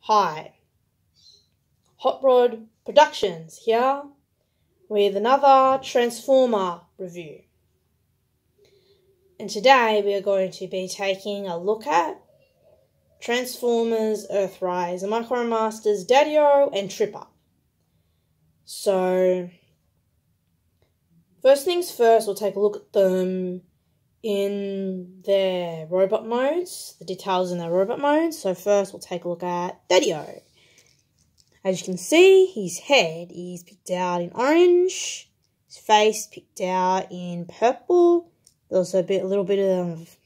Hi, Hot Rod Productions here with another Transformer review. And today we are going to be taking a look at Transformers Earthrise, the Micromasters Daddy-0 and Tripper. So, first things first, we'll take a look at them in their robot modes, the details in their robot modes. So first we'll take a look at Daddy-0. As you can see, his head is picked out in orange, his face picked out in purple. There's also a little bit of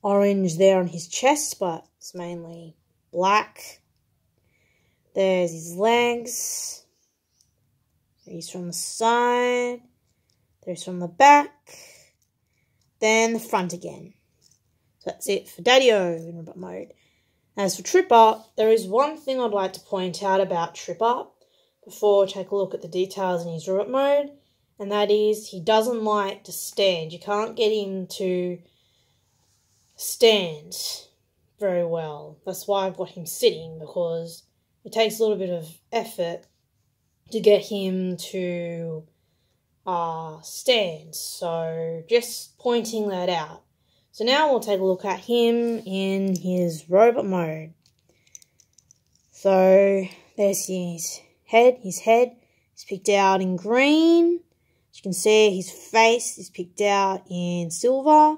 orange there on his chest, but it's mainly black. There's his legs. He's from the side. There's from the back. Then the front again. So that's it for Daddy-0 in robot mode. As for Tripper, there is one thing I'd like to point out about Tripper before we take a look at the details in his robot mode, and that is he doesn't like to stand. You can't get him to stand very well. That's why I've got him sitting, because it takes a little bit of effort to get him to stand. So just pointing that out. So now we'll take a look at him in his robot mode. So there's his head. His head is picked out in green. As you can see, his face is picked out in silver,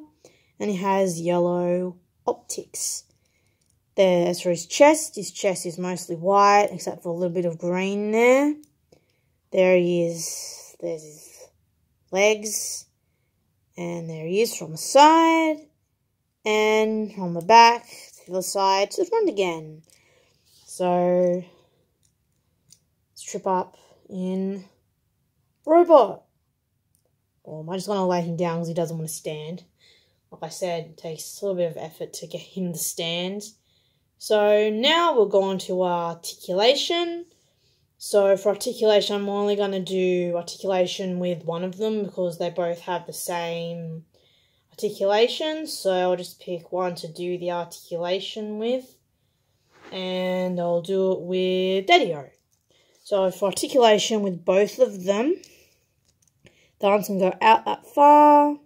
and he has yellow optics. As for his chest is mostly white, except for a little bit of green there. There he is. There's his legs, and there he is from the side, and from the back to the side to the front again. So let's trip up in robot. I'm just going to lay him down because he doesn't want to stand. Like I said, it takes a little bit of effort to get him to stand. So now we'll go on to articulation. So for articulation, I'm only going to do articulation with one of them because they both have the same articulation. So I'll just pick one to do the articulation with, and I'll do it with Daddy-0. So for articulation with both of them, the arms can go out that far,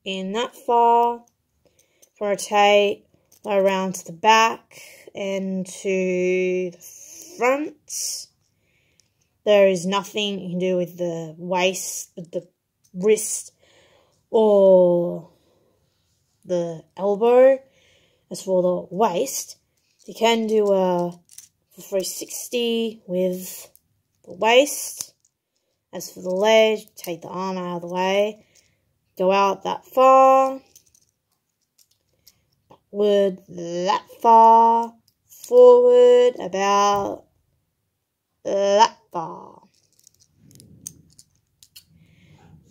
in that far, rotate, go around to the back and to the front. There is nothing you can do with the waist, with the wrist, or the elbow. As for the waist, you can do a 360 with the waist. As for the leg, take the arm out of the way, go out that far, backward that far, forward about that far.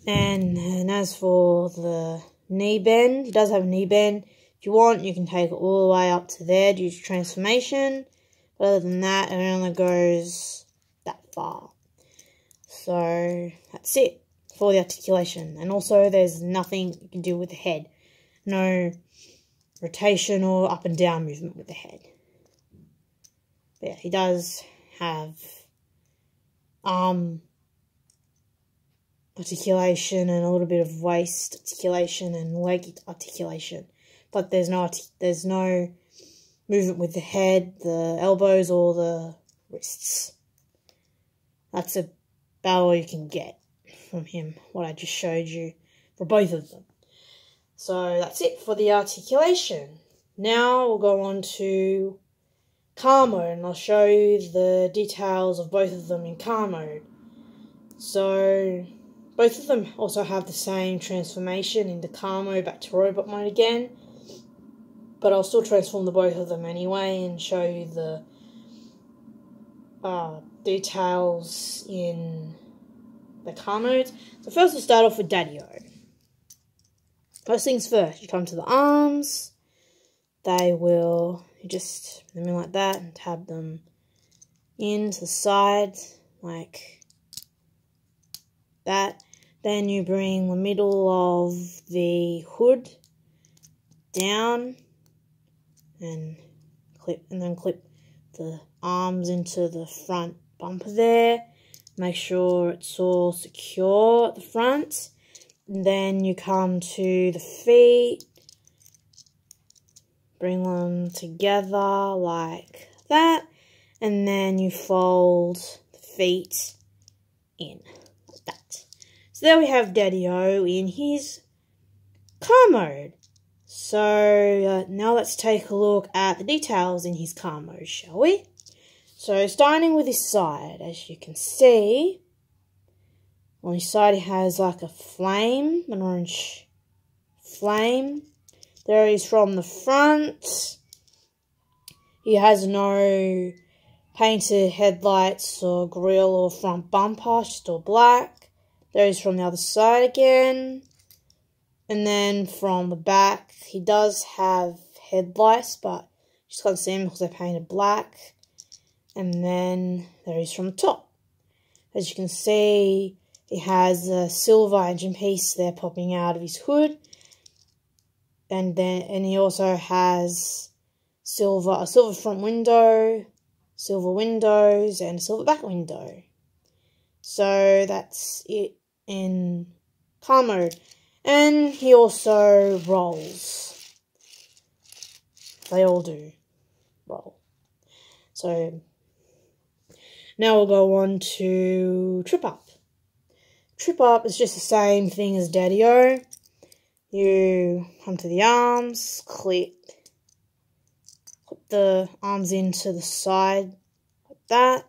And as for the knee bend, he does have a knee bend. If you want, you can take it all the way up to there due to transformation. But other than that, it only goes that far. So that's it for the articulation. And also there's nothing you can do with the head. No rotation or up and down movement with the head. But yeah, he does have articulation and a little bit of waist articulation and leg articulation, but there's no movement with the head, the elbows, or the wrists. That's about all you can get from him, what I just showed you for both of them. So that's it for the articulation. Now we'll go on to car mode, and I'll show you the details of both of them in car mode. So both of them also have the same transformation into car mode back to robot mode again, but I'll still transform the both of them anyway and show you the details in the car modes. So first we'll start off with Daddy-0. First things first, you come to the arms. They will, you just put them in like that and tab them into the side like that. Then you bring the middle of the hood down and clip the arms into the front bumper there. Make sure it's all secure at the front. And then you come to the feet, bring them together like that, and then you fold the feet in like that. So there we have Daddy-0 in his car mode. So now let's take a look at the details in his car mode, shall we? So starting with his side, as you can see, on his side he has like a flame, an orange flame. There he is from the front. He has no painted headlights or grille or front bumper, just all black. There he is from the other side again. And then from the back, he does have headlights, but you just can't see them because they're painted black. And then there he is from the top. As you can see, he has a silver engine piece there popping out of his hood. And he also has a silver front window, silver windows, and a silver back window. So that's it in car mode. And he also rolls. They all do roll. So now we'll go on to trip up. Trip up is just the same thing as Daddy-0. You come to the arms, put the arms into the side like that.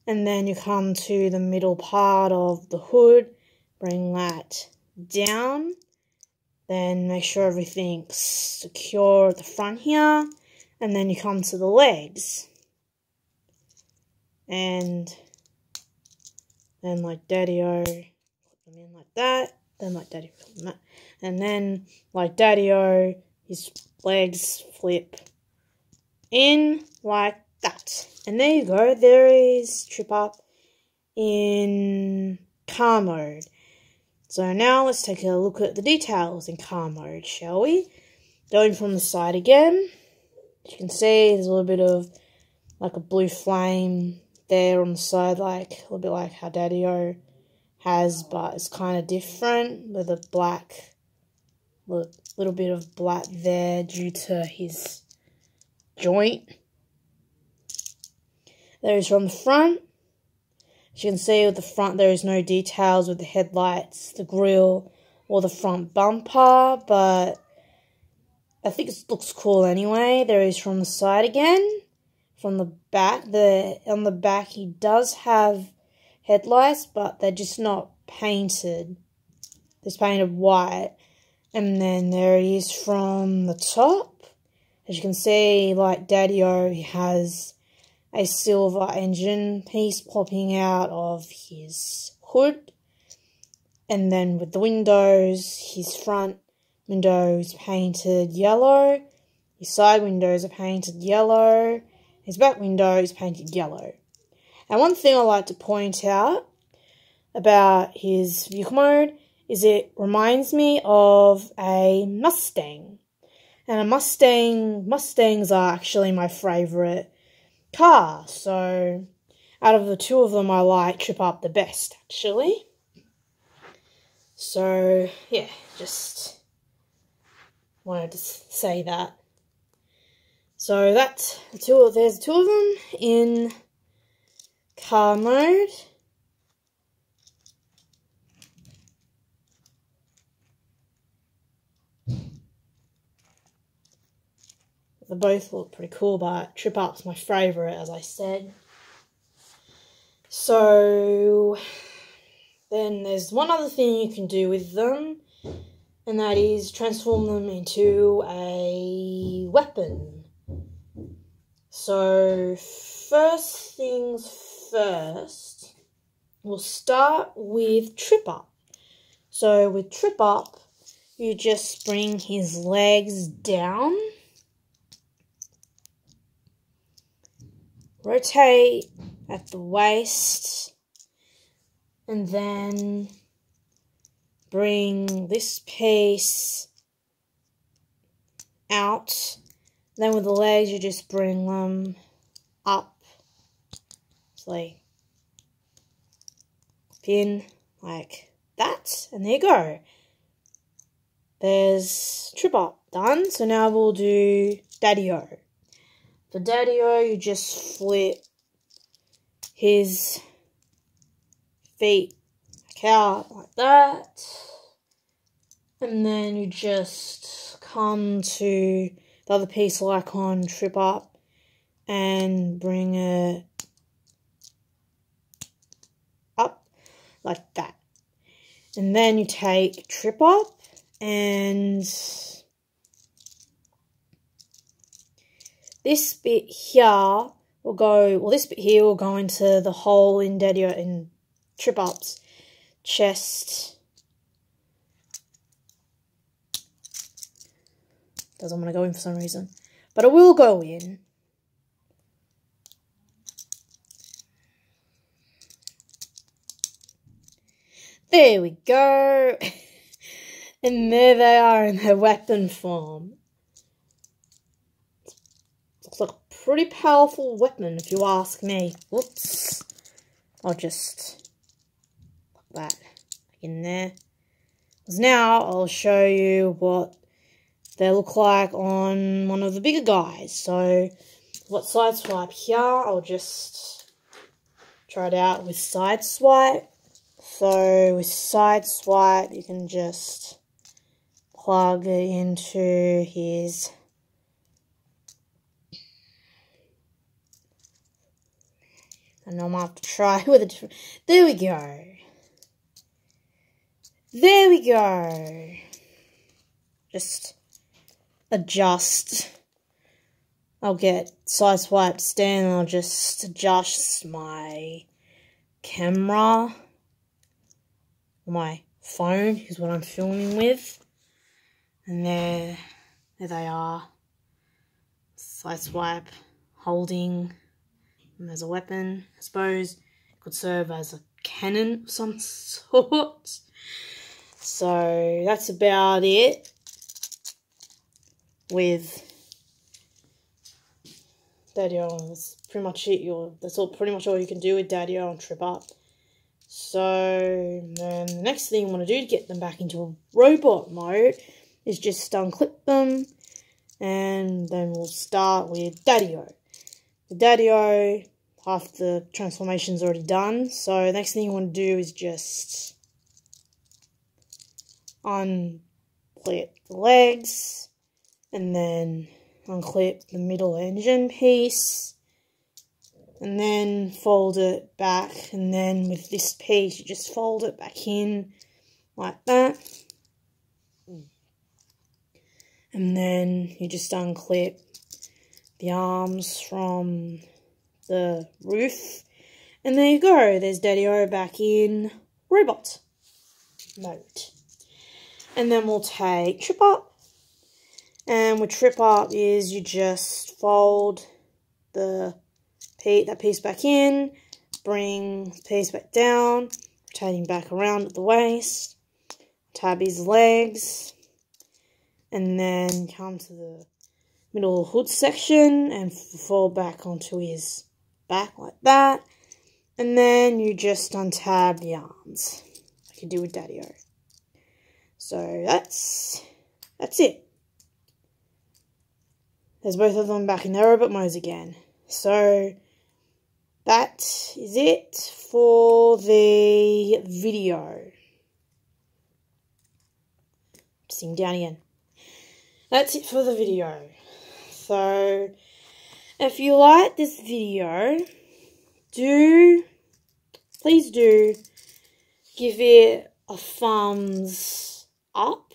And then you come to the middle part of the hood, bring that down. Then make sure everything's secure at the front here. And then you come to the legs. And then like Daddy-0, put them in like that. Then like Daddy-0, put them that. And then like Daddy-0, his legs flip in like that. And there you go. There is trip up in car mode. So now let's take a look at the details in car mode, shall we? Going from the side again. As you can see, there's a little bit of like a blue flame there on the side, like a little bit like how Daddy-0 has, but it's kind of different with a black, little bit of black there due to his joint. There is from the front. As you can see with the front, there is no details with the headlights, the grille, or the front bumper, but I think it looks cool anyway. There is from the side again. From the back, on the back he does have headlights, but they're just not painted. It's painted white. And then there he is from the top. As you can see, like Daddy-0, he has a silver engine piece popping out of his hood. And then with the windows, his front window is painted yellow. His side windows are painted yellow. His back window is painted yellow. And one thing I like to point out about his vehicle mode is it reminds me of a Mustang. And Mustangs are actually my favourite car. So out of the two of them, I like Trip Up the best, actually. So yeah, just wanted to say that. So that's there's two of them in car mode. They both look pretty cool, but Trip Up's my favourite, as I said. So then there's one other thing you can do with them, and that is transform them into a weapon. So first things first, we'll start with Trip Up. So with Trip Up, you just bring his legs down, rotate at the waist, and then bring this piece out Then with the legs, you just bring them up. So like pin like that, and there you go. There's trip up done. So now we'll do Daddy-0. For Daddy-0, you just flip his feet back out like that. And then you just come to the other piece like on trip up and bring it up like that. And then you take trip up and this bit here will go, well, this bit here will go into the hole in Daddy-0 in trip up's chest. Doesn't want to go in for some reason, but it will go in. There we go. And there they are in their weapon form. Looks like a pretty powerful weapon if you ask me. Whoops. I'll just put that in there. Because now I'll show you what they look like on one of the bigger guys. So, what side swipe here, I'll just try it out with side swipe. So, with side swipe, you can just plug it into his and I might have to try with a different. There we go. There we go. Just adjust. I'll get side swipe to stand and I'll just adjust my camera. My phone is what I'm filming with. And there they are. Side swipe, holding them as a weapon. I suppose it could serve as a cannon of some sort. So that's about it with Daddy-0. That's pretty much it. That's all pretty much all you can do with Daddy-0 on trip up. So then the next thing you want to do to get them back into a robot mode is just unclip them, and then we'll start with Daddy-0. The Daddy-0, half the transformation's already done, so the next thing you want to do is just unclip the legs, and then unclip the middle engine piece, and then fold it back, and then with this piece you just fold it back in like that. And then you just unclip the arms from the roof. And there you go. There's Daddy-0 back in robot mode. And then we'll take trip up. And with trip up is you just fold that piece back in, bring the piece back down, rotating back around at the waist, tab his legs, and then come to the middle hood section and fall back onto his back like that. And then you just untab the arms like you do with Daddy-0. So that's it. There's both of them back in their robot modes again. So that is it for the video. Sing down again. That's it for the video. So, if you like this video, please do give it a thumbs up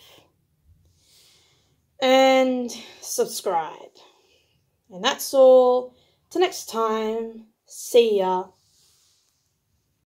and subscribe. And that's all. Till next time, see ya.